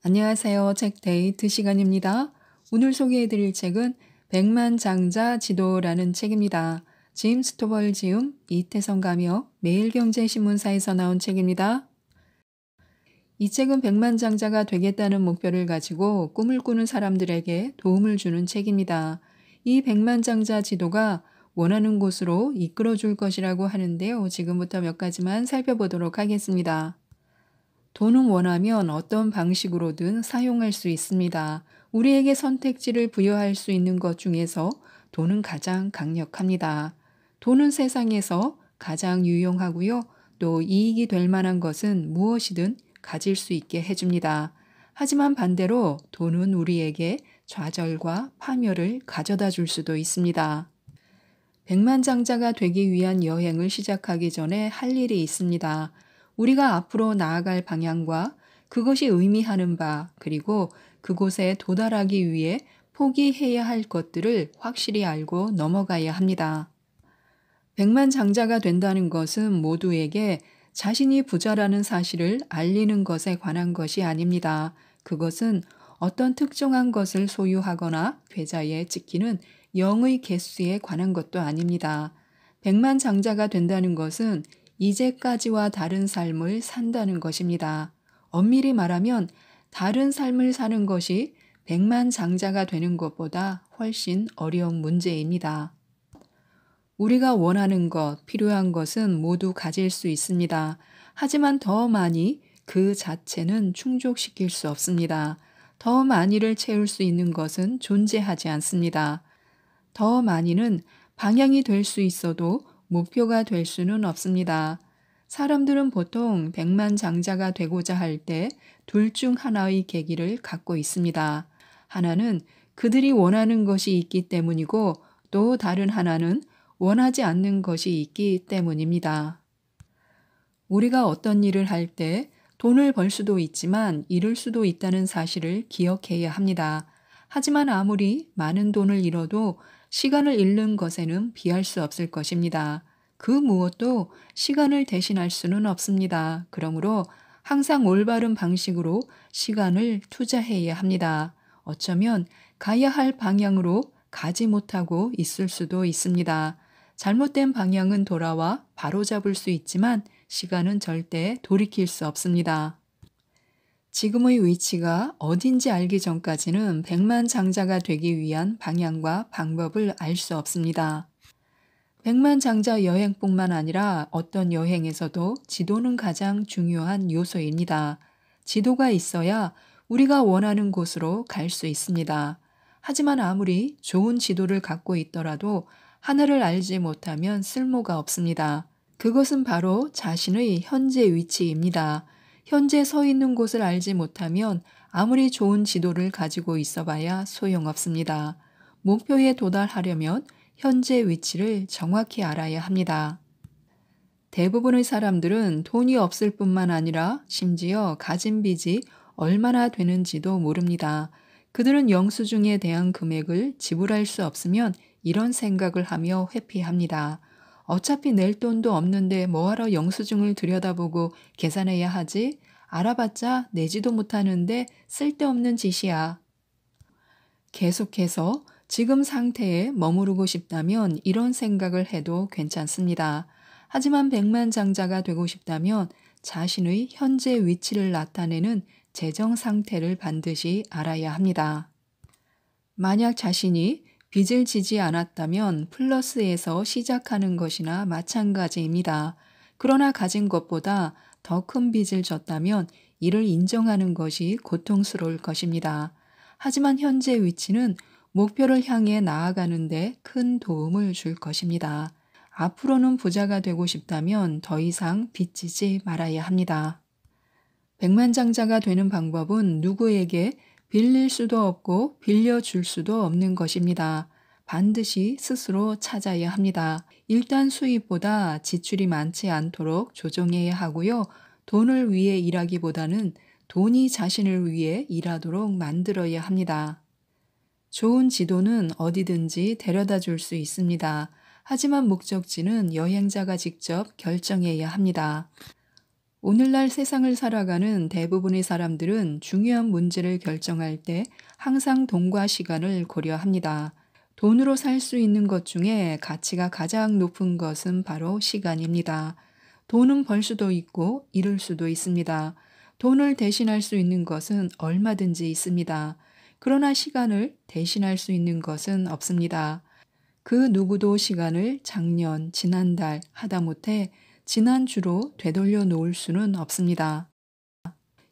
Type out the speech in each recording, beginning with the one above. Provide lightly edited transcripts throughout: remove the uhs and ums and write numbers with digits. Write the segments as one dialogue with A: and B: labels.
A: 안녕하세요. 책데이트 시간입니다. 오늘 소개해드릴 책은 백만장자 지도라는 책입니다. 짐 스토벌 지음, 이태성 가명, 매일경제신문사에서 나온 책입니다. 이 책은 백만장자가 되겠다는 목표를 가지고 꿈을 꾸는 사람들에게 도움을 주는 책입니다. 이 백만장자 지도가 원하는 곳으로 이끌어 줄 것이라고 하는데요. 지금부터 몇 가지만 살펴보도록 하겠습니다. 돈은 원하면 어떤 방식으로든 사용할 수 있습니다. 우리에게 선택지를 부여할 수 있는 것 중에서 돈은 가장 강력합니다. 돈은 세상에서 가장 유용하고요. 또 이익이 될 만한 것은 무엇이든 가질 수 있게 해줍니다. 하지만 반대로 돈은 우리에게 좌절과 파멸을 가져다 줄 수도 있습니다. 백만장자가 되기 위한 여행을 시작하기 전에 할 일이 있습니다. 우리가 앞으로 나아갈 방향과 그것이 의미하는 바, 그리고 그곳에 도달하기 위해 포기해야 할 것들을 확실히 알고 넘어가야 합니다. 백만장자가 된다는 것은 모두에게 자신이 부자라는 사실을 알리는 것에 관한 것이 아닙니다. 그것은 어떤 특정한 것을 소유하거나 계좌에 찍히는 영의 개수에 관한 것도 아닙니다. 백만장자가 된다는 것은 이제까지와 다른 삶을 산다는 것입니다. 엄밀히 말하면 다른 삶을 사는 것이 백만장자가 되는 것보다 훨씬 어려운 문제입니다. 우리가 원하는 것, 필요한 것은 모두 가질 수 있습니다. 하지만 더 많이 그 자체는 충족시킬 수 없습니다. 더 많이를 채울 수 있는 것은 존재하지 않습니다. 더 많이는 방향이 될 수 있어도 목표가 될 수는 없습니다. 사람들은 보통 백만장자가 되고자 할 때 둘 중 하나의 계기를 갖고 있습니다. 하나는 그들이 원하는 것이 있기 때문이고 또 다른 하나는 원하지 않는 것이 있기 때문입니다. 우리가 어떤 일을 할 때 돈을 벌 수도 있지만 잃을 수도 있다는 사실을 기억해야 합니다. 하지만 아무리 많은 돈을 잃어도 시간을 잃는 것에는 비할 수 없을 것입니다. 그 무엇도 시간을 대신할 수는 없습니다. 그러므로 항상 올바른 방식으로 시간을 투자해야 합니다. 어쩌면 가야 할 방향으로 가지 못하고 있을 수도 있습니다. 잘못된 방향은 돌아와 바로잡을 수 있지만 시간은 절대 돌이킬 수 없습니다. 지금의 위치가 어딘지 알기 전까지는 백만장자가 되기 위한 방향과 방법을 알 수 없습니다. 백만장자 여행뿐만 아니라 어떤 여행에서도 지도는 가장 중요한 요소입니다. 지도가 있어야 우리가 원하는 곳으로 갈 수 있습니다. 하지만 아무리 좋은 지도를 갖고 있더라도 하나를 알지 못하면 쓸모가 없습니다. 그것은 바로 자신의 현재 위치입니다. 현재 서 있는 곳을 알지 못하면 아무리 좋은 지도를 가지고 있어 봐야 소용없습니다. 목표에 도달하려면 현재 위치를 정확히 알아야 합니다. 대부분의 사람들은 돈이 없을 뿐만 아니라 심지어 가진 빚이 얼마나 되는지도 모릅니다. 그들은 영수증에 대한 금액을 지불할 수 없으면 이런 생각을 하며 회피합니다. 어차피 낼 돈도 없는데 뭐하러 영수증을 들여다보고 계산해야 하지? 알아봤자 내지도 못하는데 쓸데없는 짓이야. 계속해서 지금 상태에 머무르고 싶다면 이런 생각을 해도 괜찮습니다. 하지만 백만장자가 되고 싶다면 자신의 현재 위치를 나타내는 재정 상태를 반드시 알아야 합니다. 만약 자신이 빚을 지지 않았다면 플러스에서 시작하는 것이나 마찬가지입니다. 그러나 가진 것보다 더 큰 빚을 졌다면 이를 인정하는 것이 고통스러울 것입니다. 하지만 현재 위치는 목표를 향해 나아가는데 큰 도움을 줄 것입니다. 앞으로는 부자가 되고 싶다면 더 이상 빚지지 말아야 합니다. 백만장자가 되는 방법은 누구에게 빌릴 수도 없고 빌려줄 수도 없는 것입니다. 반드시 스스로 찾아야 합니다. 일단 수입보다 지출이 많지 않도록 조정해야 하고요. 돈을 위해 일하기보다는 돈이 자신을 위해 일하도록 만들어야 합니다. 좋은 지도는 어디든지 데려다 줄 수 있습니다. 하지만 목적지는 여행자가 직접 결정해야 합니다. 오늘날 세상을 살아가는 대부분의 사람들은 중요한 문제를 결정할 때 항상 돈과 시간을 고려합니다. 돈으로 살 수 있는 것 중에 가치가 가장 높은 것은 바로 시간입니다. 돈은 벌 수도 있고 잃을 수도 있습니다. 돈을 대신할 수 있는 것은 얼마든지 있습니다. 그러나 시간을 대신할 수 있는 것은 없습니다. 그 누구도 시간을 작년, 지난달, 하다못해 지난주로 되돌려 놓을 수는 없습니다.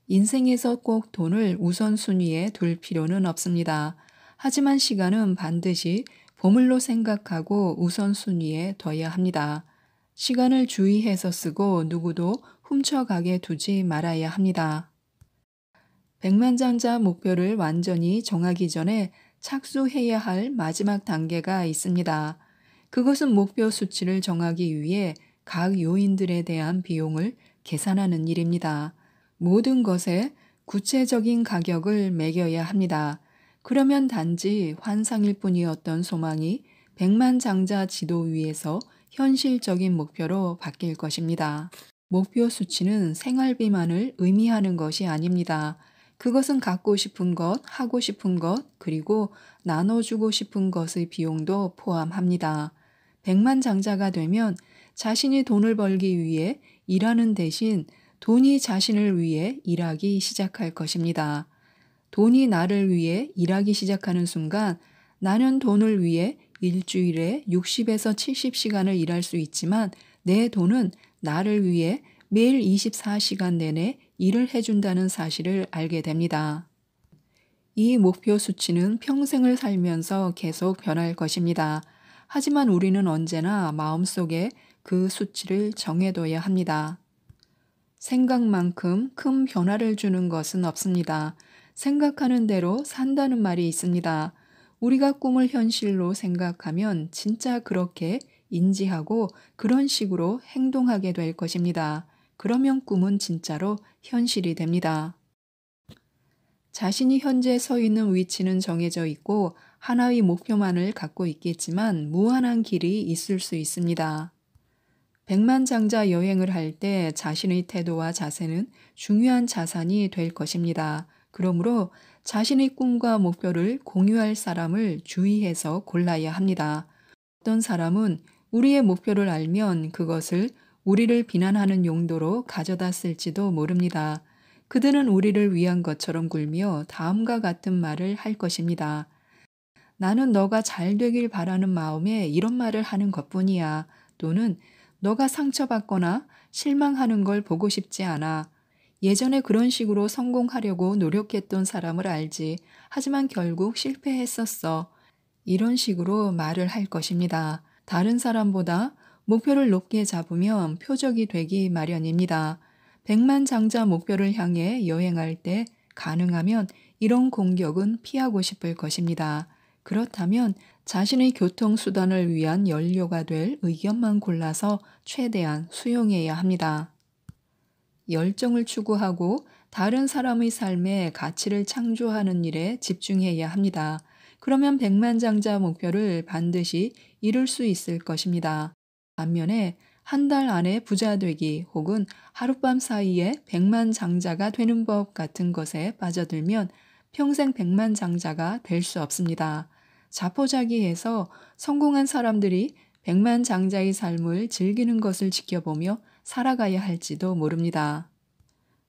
A: 인생에서 꼭 돈을 우선순위에 둘 필요는 없습니다. 하지만 시간은 반드시 보물로 생각하고 우선순위에 둬야 합니다. 시간을 주의해서 쓰고 누구도 훔쳐가게 두지 말아야 합니다. 백만장자 목표를 완전히 정하기 전에 착수해야 할 마지막 단계가 있습니다. 그것은 목표 수치를 정하기 위해 각 요인들에 대한 비용을 계산하는 일입니다. 모든 것에 구체적인 가격을 매겨야 합니다. 그러면 단지 환상일 뿐이었던 소망이 백만장자 지도 위에서 현실적인 목표로 바뀔 것입니다. 목표 수치는 생활비만을 의미하는 것이 아닙니다. 그것은 갖고 싶은 것, 하고 싶은 것, 그리고 나눠주고 싶은 것의 비용도 포함합니다. 백만장자가 되면 자신이 돈을 벌기 위해 일하는 대신 돈이 자신을 위해 일하기 시작할 것입니다. 돈이 나를 위해 일하기 시작하는 순간 나는 돈을 위해 일주일에 60에서 70시간을 일할 수 있지만 내 돈은 나를 위해 매일 24시간 내내 일을 해준다는 사실을 알게 됩니다. 이 목표 수치는 평생을 살면서 계속 변할 것입니다. 하지만 우리는 언제나 마음속에 그 수치를 정해둬야 합니다. 생각만큼 큰 변화를 주는 것은 없습니다. 생각하는 대로 산다는 말이 있습니다. 우리가 꿈을 현실로 생각하면 진짜 그렇게 인지하고 그런 식으로 행동하게 될 것입니다. 그러면 꿈은 진짜로 현실이 됩니다. 자신이 현재 서 있는 위치는 정해져 있고 하나의 목표만을 갖고 있겠지만 무한한 길이 있을 수 있습니다. 백만장자 여행을 할 때 자신의 태도와 자세는 중요한 자산이 될 것입니다. 그러므로 자신의 꿈과 목표를 공유할 사람을 주의해서 골라야 합니다. 어떤 사람은 우리의 목표를 알면 그것을 우리를 비난하는 용도로 가져다 쓸지도 모릅니다. 그들은 우리를 위한 것처럼 굴며 다음과 같은 말을 할 것입니다. 나는 너가 잘 되길 바라는 마음에 이런 말을 하는 것뿐이야. 또는 너가 상처받거나 실망하는 걸 보고 싶지 않아. 예전에 그런 식으로 성공하려고 노력했던 사람을 알지. 하지만 결국 실패했었어. 이런 식으로 말을 할 것입니다. 다른 사람보다 목표를 높게 잡으면 표적이 되기 마련입니다. 백만장자 목표를 향해 여행할 때 가능하면 이런 공격은 피하고 싶을 것입니다. 그렇다면 자신의 교통수단을 위한 연료가 될 의견만 골라서 최대한 수용해야 합니다. 열정을 추구하고 다른 사람의 삶에 가치를 창조하는 일에 집중해야 합니다. 그러면 백만장자 목표를 반드시 이룰 수 있을 것입니다. 반면에 한 달 안에 부자 되기 혹은 하룻밤 사이에 백만장자가 되는 법 같은 것에 빠져들면 평생 백만장자가 될 수 없습니다. 자포자기해서 성공한 사람들이 백만장자의 삶을 즐기는 것을 지켜보며 살아가야 할지도 모릅니다.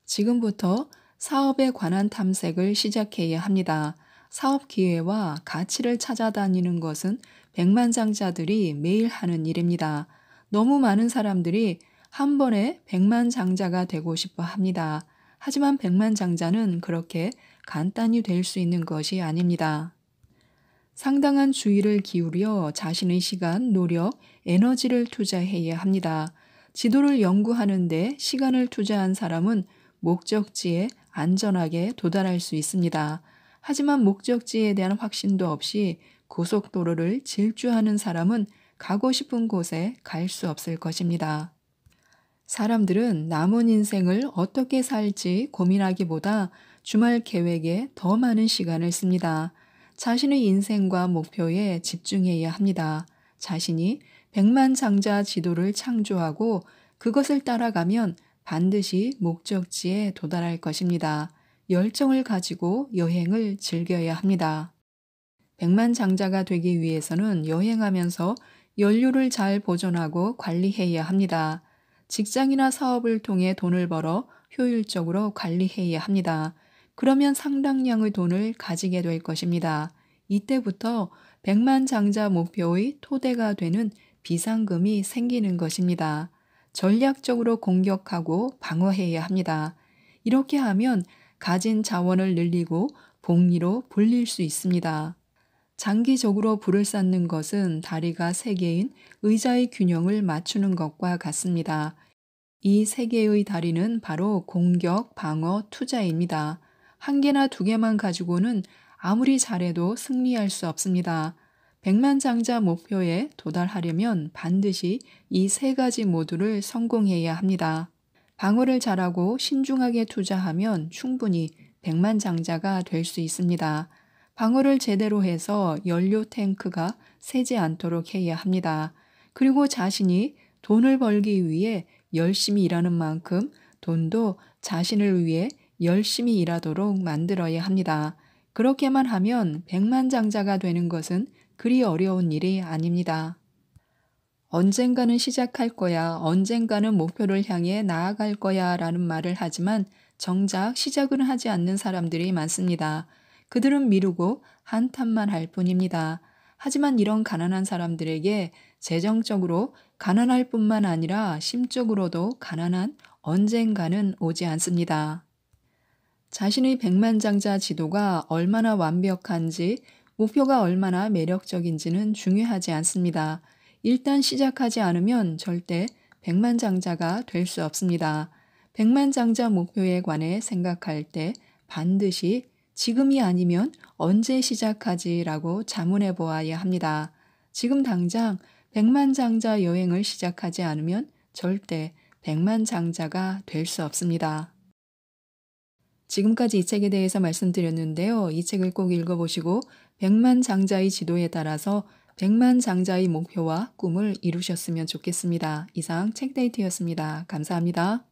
A: 지금부터 사업에 관한 탐색을 시작해야 합니다. 사업 기회와 가치를 찾아다니는 것은 백만장자들이 매일 하는 일입니다. 너무 많은 사람들이 한 번에 백만장자가 되고 싶어 합니다. 하지만 백만장자는 그렇게 간단히 될 수 있는 것이 아닙니다. 상당한 주의를 기울여 자신의 시간, 노력, 에너지를 투자해야 합니다. 지도를 연구하는데 시간을 투자한 사람은 목적지에 안전하게 도달할 수 있습니다. 하지만 목적지에 대한 확신도 없이 고속도로를 질주하는 사람은 가고 싶은 곳에 갈 수 없을 것입니다. 사람들은 남은 인생을 어떻게 살지 고민하기보다 주말 계획에 더 많은 시간을 씁니다. 자신의 인생과 목표에 집중해야 합니다. 자신이 백만장자 지도를 창조하고 그것을 따라가면 반드시 목적지에 도달할 것입니다. 열정을 가지고 여행을 즐겨야 합니다. 백만장자가 되기 위해서는 여행하면서 연료를 잘 보존하고 관리해야 합니다. 직장이나 사업을 통해 돈을 벌어 효율적으로 관리해야 합니다. 그러면 상당량의 돈을 가지게 될 것입니다. 이때부터 백만장자 목표의 토대가 되는 비상금이 생기는 것입니다. 전략적으로 공격하고 방어해야 합니다. 이렇게 하면 가진 자원을 늘리고 복리로 불릴 수 있습니다. 장기적으로 부를 쌓는 것은 다리가 세 개인 의자의 균형을 맞추는 것과 같습니다. 이 세 개의 다리는 바로 공격, 방어, 투자입니다. 한 개나 두 개만 가지고는 아무리 잘해도 승리할 수 없습니다. 백만장자 목표에 도달하려면 반드시 이 세 가지 모두를 성공해야 합니다. 방어를 잘하고 신중하게 투자하면 충분히 백만장자가 될 수 있습니다. 방어를 제대로 해서 연료 탱크가 새지 않도록 해야 합니다. 그리고 자신이 돈을 벌기 위해 열심히 일하는 만큼 돈도 자신을 위해 열심히 일하도록 만들어야 합니다. 그렇게만 하면 백만장자가 되는 것은 그리 어려운 일이 아닙니다. 언젠가는 시작할 거야, 언젠가는 목표를 향해 나아갈 거야 라는 말을 하지만 정작 시작은 하지 않는 사람들이 많습니다. 그들은 미루고 한탄만 할 뿐입니다. 하지만 이런 가난한 사람들에게 재정적으로 가난할 뿐만 아니라 심적으로도 가난한 언젠가는 오지 않습니다. 자신의 백만장자 지도가 얼마나 완벽한지, 목표가 얼마나 매력적인지는 중요하지 않습니다. 일단 시작하지 않으면 절대 백만장자가 될 수 없습니다. 백만장자 목표에 관해 생각할 때 반드시 지금이 아니면 언제 시작하지라고 자문해 보아야 합니다. 지금 당장 백만장자 여행을 시작하지 않으면 절대 백만장자가 될 수 없습니다. 지금까지 이 책에 대해서 말씀드렸는데요. 이 책을 꼭 읽어보시고 백만장자의 지도에 따라서 백만장자의 목표와 꿈을 이루셨으면 좋겠습니다. 이상 책데이트였습니다. 감사합니다.